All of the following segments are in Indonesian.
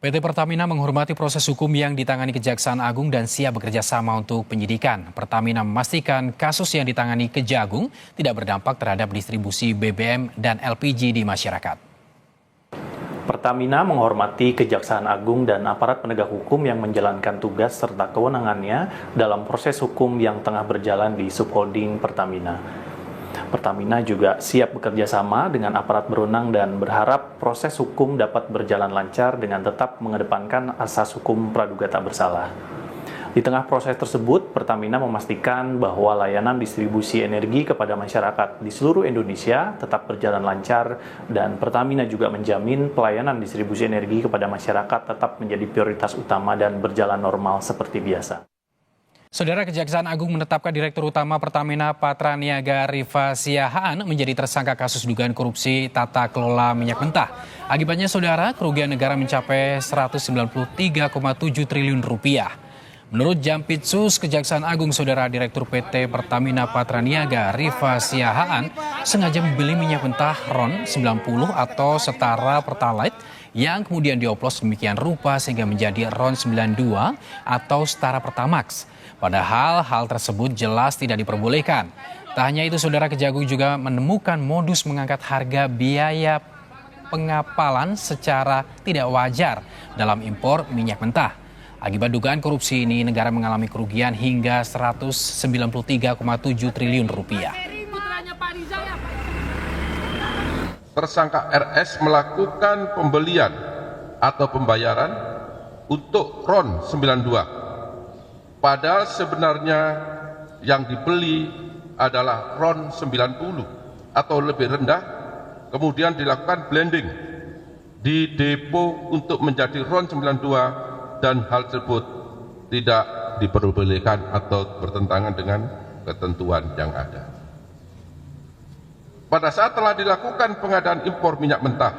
PT Pertamina menghormati proses hukum yang ditangani Kejaksaan Agung dan siap bekerja sama untuk penyidikan. Pertamina memastikan kasus yang ditangani Kejagung tidak berdampak terhadap distribusi BBM dan LPG di masyarakat. Pertamina menghormati Kejaksaan Agung dan aparat penegak hukum yang menjalankan tugas serta kewenangannya dalam proses hukum yang tengah berjalan di subholding Pertamina. Pertamina juga siap bekerja sama dengan aparat berwenang dan berharap proses hukum dapat berjalan lancar dengan tetap mengedepankan asas hukum praduga tak bersalah. Di tengah proses tersebut, Pertamina memastikan bahwa layanan distribusi energi kepada masyarakat di seluruh Indonesia tetap berjalan lancar dan Pertamina juga menjamin pelayanan distribusi energi kepada masyarakat tetap menjadi prioritas utama dan berjalan normal seperti biasa. Saudara, Kejaksaan Agung menetapkan Direktur Utama Pertamina Patraniaga Rifa Siahaan menjadi tersangka kasus dugaan korupsi tata kelola minyak mentah. Akibatnya, saudara, kerugian negara mencapai 193,7 triliun rupiah. Menurut Jampitsus Kejaksaan Agung, saudara, Direktur PT Pertamina Patraniaga Rifa Siahaan sengaja membeli minyak mentah RON 90 atau setara Pertalite yang kemudian dioplos demikian rupa sehingga menjadi RON 92 atau setara Pertamax. Padahal hal tersebut jelas tidak diperbolehkan. Tak hanya itu, saudara, Kejagung juga menemukan modus mengangkat harga biaya pengapalan secara tidak wajar dalam impor minyak mentah. Akibat dugaan korupsi ini, negara mengalami kerugian hingga 193,7 triliun rupiah. Tersangka RS melakukan pembelian atau pembayaran untuk RON 92. Padahal sebenarnya yang dibeli adalah RON 90 atau lebih rendah, kemudian dilakukan blending di depo untuk menjadi RON 92 dan hal tersebut tidak diperbolehkan atau bertentangan dengan ketentuan yang ada. Pada saat telah dilakukan pengadaan impor minyak mentah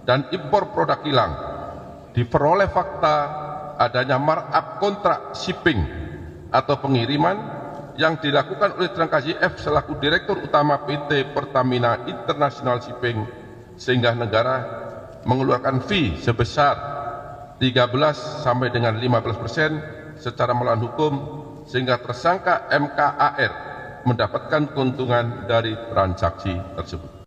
dan impor produk kilang, diperoleh fakta adanya markup kontrak shipping atau pengiriman yang dilakukan oleh tersangka YF selaku Direktur Utama PT Pertamina International Shipping, sehingga negara mengeluarkan fee sebesar 13 sampai dengan 15% secara melawan hukum, sehingga tersangka MKAR mendapatkan keuntungan dari transaksi tersebut.